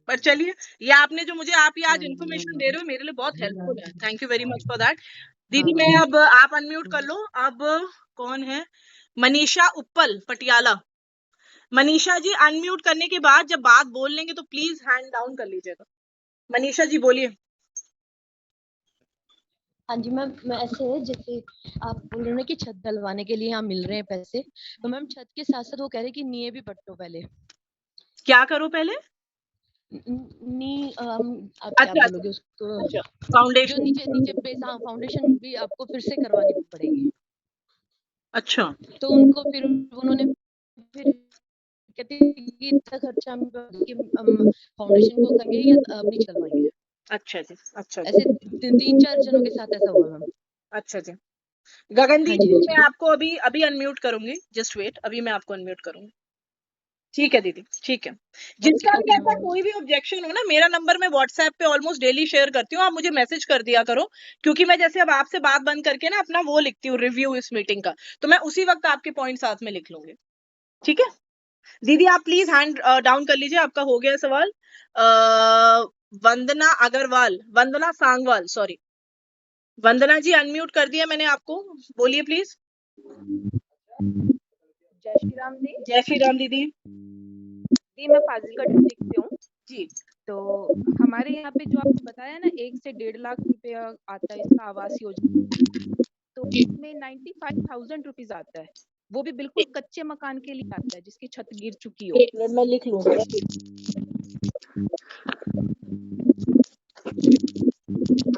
पर चलिए, ये आपने जो मुझे आप ये आज हाँ जी, इन्फॉर्मेशन हाँ दे जी। रहे हो मेरे लिए बहुत हेल्पफुल है, thank you very much for that. हाँ, दीदी मैं अब, आप अनम्यूट कर लो अब। कौन है? मनीषा उप्पल पटियाला। मनीषा जी अनम्यूट करने के बाद जब बात बोल लेंगे तो प्लीज हैंड डाउन कर लीजिएगा। मनीषा जी बोलिए। हाँ जी मैम, मैं ऐसे है जैसे आप बोल रहे हैं कि छत डलवाने के लिए यहाँ मिल रहे हैं पैसे, तो मैम छत के साथ साथ वो कह रहे हैं कि नींव भी पट्टो पहले। क्या करो पहले? आप क्या अच्छा बोलोगे उसको, अच्छा, जो फाउंडेशन। नीचे नीचे बेस, हाँ, फाउंडेशन भी आपको फिर से करवानी पड़ेगी। अच्छा तो उनको फिर उन्होंने फिर कहते हैं कि इतना खर्चा हम फाउंडेशन को करेंगे या अपनी चलवाएंगे। अच्छा जी, अच्छा ऐसे जी, 3-4 जनों के साथ ऐसा हुआ मैम। अच्छा जी। गगनदीप हाँ जी, जी, हाँ मैं जी। आपको अभी अभी अनम्यूट करूंगी, जस्ट वेट, अभी मैं आपको अनम्यूट करूंगी। ठीक है दीदी, ठीक है। जिसका भी ओके ऐसा मैम। कोई भी ऑब्जेक्शन हो ना, मेरा नंबर मैं व्हाट्सएप पे ऑलमोस्ट डेली शेयर करती हूँ, आप मुझे मैसेज कर दिया करो, क्योंकि मैं जैसे अब आपसे बात बंद करके ना अपना वो लिखती हूँ रिव्यू इस मीटिंग का, तो मैं उसी वक्त आपके पॉइंट साथ में लिख लूंगी। ठीक है दीदी, आप प्लीज हैंड डाउन कर लीजिए, आपका हो गया सवाल। वंदना अग्रवाल, वंदना सांगवाल, सॉरी, वंदना जी अनम्यूट कर दिया मैंने आपको, बोलिए प्लीज। जय श्री राम दी। जय श्री राम दीदी। दी मैं फाजिलका डिस्ट्रिक्ट से हूँ। जी। तो हमारे यहाँ पे जो आपने बताया ना 1 से 1.5 लाख रुपया आता है इसका आवास योजना, तो इसमें 95,000 रुपीज आता है, वो भी बिल्कुल कच्चे मकान के लिए आता है जिसकी छत गिर चुकी हो। 1 मिनट मैं लिख लूँ।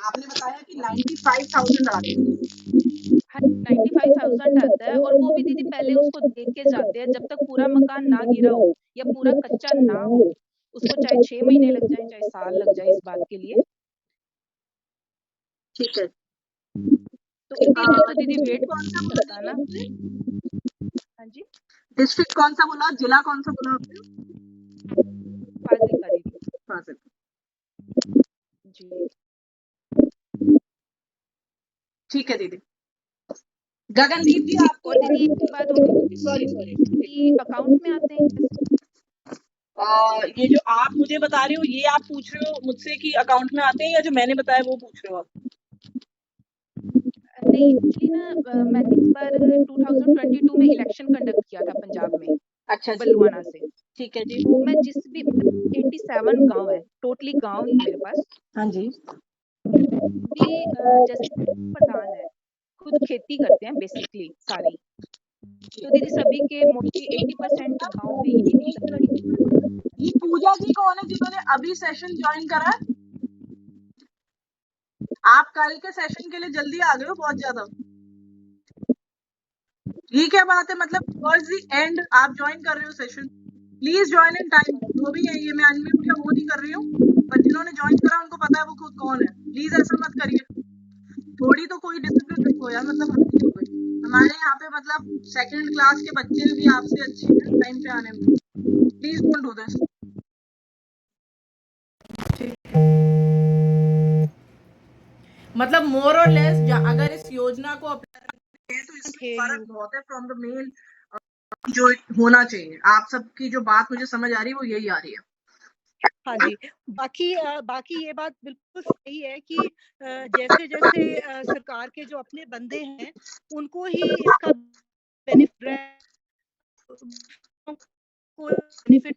आपने बताया कि 95,000 आते हैं। हाँ 95,000 आता है, और वो भी दीदी पहले उसको देख के जाते हैं जब तक पूरा मकान ना गिरा हो या पूरा कच्चा ना हो, उसको चाहे 6 महीने लग जाए चाहे साल लग जाए इस बात के लिए। ठीक है। तो इसीलिए तो दीदी वेट कौन सा बोला करता ना। हाँ जी, डिस्ट्रिक्ट कौन सा बोला, जिला कौन सा बोला आपने? फाजिलका दीदी। फाजिल। जी ठीक है दीदी। गगनदीप जी आपको और दीदी एक बात होगी सॉरी कि अकाउंट में आते हैं कैसे? ये जो आप मुझे बता रहे हो ये आप पूछ रहे हो मुझसे कि अकाउंट में आते हैं, या जो मैंने बताया वो पूछ रहे हो आप? नहीं एक्चुअली ना मैंने इस बार 2022 में इलेक्शन कंडक्ट किया था पंजाब में, अच्छा बलुआना से। ठीक है जी। तो मैं जिस भी 87 गांव है, टोटली गांव है मेरे पास। हाँ जी। भी जैसे प्रधान है, खुद खेती करते हैं बेसिकली सारी। तो दीदी सभी के मोस्टली 80% गांव में यही तकलीफ है। ये पूजा जी कौन है जिन्होंने अभी सेशन ज्वाइन करा है? आप कल के सेशन के लिए जल्दी आ गए हो बहुत ज्यादा। ये क्या बात है, मतलब टुवर्ड्स द एंड आप ज्वाइन कर रहे हो session. Please join in time. जो भी है ये मैं अनम्यूट या वो नहीं कर रही हूँ, पर जिन्होंने ज्वाइन करा उनको पता है वो खुद कौन है। प्लीज ऐसा मत करिए, थोड़ी तो कोई डिसिप्लिन रखो यार। मतलब हमारे यहाँ पे मतलब सेकंड क्लास के बच्चे भी आपसे अच्छे हैं टाइम पे आने में। Please don't do this. मतलब मोर और लेस अगर इस योजना को अप्लाई करें तो इसमें फर्क बहुत है फ्रॉम द मेन जो होना चाहिए। आप सबकी जो बात मुझे समझ आ रही है वो यही आ रही है। हाँ जी, बाकी ये बात बिल्कुल सही है कि जैसे जैसे सरकार के जो अपने बंदे हैं उनको ही इसका बेनिफिट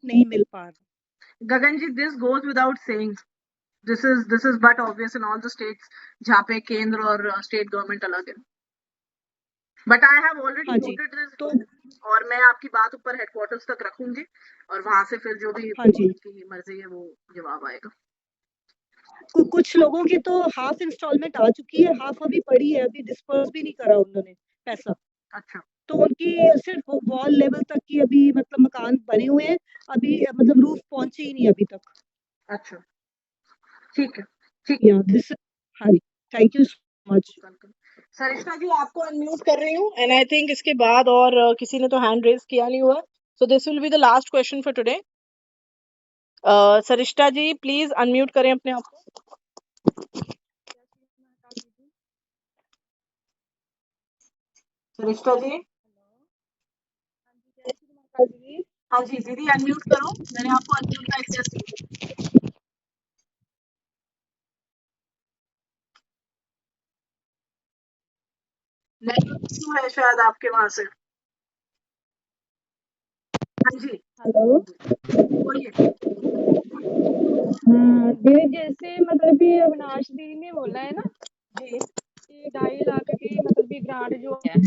नहीं मिल पा रहा। Gagan ji, this goes without saying, this is but obvious in all the states जहाँ पे केंद्र और स्टेट गवर्नमेंट अलग है। बट आई हैव ऑलरेडी हाँ जी, नोटेड दिस, तो और मैं आपकी बात ऊपर हेडक्वार्टर्स तक रखूंगी और वहां से फिर जो भी हाँ जी, की मर्जी है वो जवाब आएगा। कुछ लोगों की तो हाफ इंस्टॉलमेंट आ चुकी है, हाफ अभी पड़ी है, अभी डिस्पर्स भी नहीं करा उन्होंने पैसा। अच्छा, तो उनकी सिर्फ वॉल लेवल तक की अभी मतलब मकान बने हुए हैं, अभी मतलब रूफ पहुंचे ही नहीं अभी तक। अच्छा, ठीक है, ठीक या दिस हाँ जी, thank you so much. Sarishta जी आपको अनम्यूट कर रही हूँ, एंड आई थिंक इसके बाद और किसी ने तो हैंड रेज किया नहीं हुआ, so this will be the last question for today. Sarishta ji please unmute करें अपने आप को। सरिश्ता जी, हाँ जी दीदी अनम्यूट करो, मैंने आपको अनम्यूट का एक्सेस दिया। नेटवर्क इशू है शायद आपके वहां से। हाँ जी, हेलो। बोलिए। दीदी जैसे मतलब कि अविनाश दीदी ने बोला है ना जी कि 2.5 लाख की मतलब कि ग्रांट जो है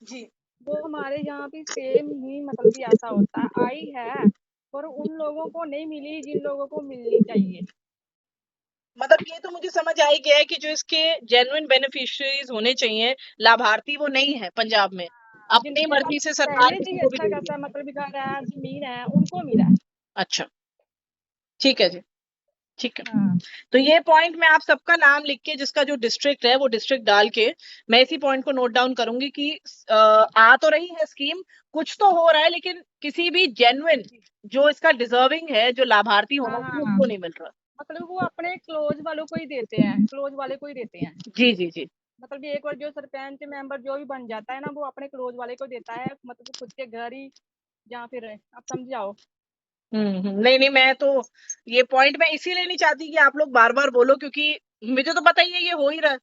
जी, वो हमारे यहाँ भी सेम ही मतलब कि ऐसा होता है, आई है पर उन लोगों को नहीं मिली जिन लोगों को मिलनी चाहिए। मतलब ये तो मुझे समझ आ ही गया है कि जो इसके जेन्युइन बेनिफिशियरीज होने चाहिए, लाभार्थी वो नहीं है पंजाब में, अपनी मर्जी से सरकार पहले से किसी ही को भी अच्छा दे खासा रही है। मतलब घर है, जमीन है, उनको मिला है। अच्छा, ठीक है जी, ठीक है। हाँ तो ये पॉइंट मैं आप सबका नाम लिख के जिसका जो डिस्ट्रिक्ट है वो डिस्ट्रिक्ट डाल के मैं इसी पॉइंट को नोट डाउन करूंगी कि आ तो रही है स्कीम, कुछ तो हो रहा है, लेकिन किसी भी जेन्युइन जो इसका डिजर्विंग है, जो लाभार्थी होना चाहिए हाँ उसको नहीं मिल रहा। मतलब वो अपने क्लोज वालों को ही देते हैं, क्लोज वाले को ही देते हैं। जी जी जी, मतलब कि एक बार जो सरपंच मेंबर जो भी बन जाता है ना वो अपने क्लोज वाले को देता है, मतलब खुद के घर ही या फिर आप समझाओ। नहीं नहीं, मैं तो ये पॉइंट मैं इसीलिए नहीं चाहती कि आप लोग बार बार बोलो, क्योंकि मुझे तो पता ही है ये हो ही रहा है।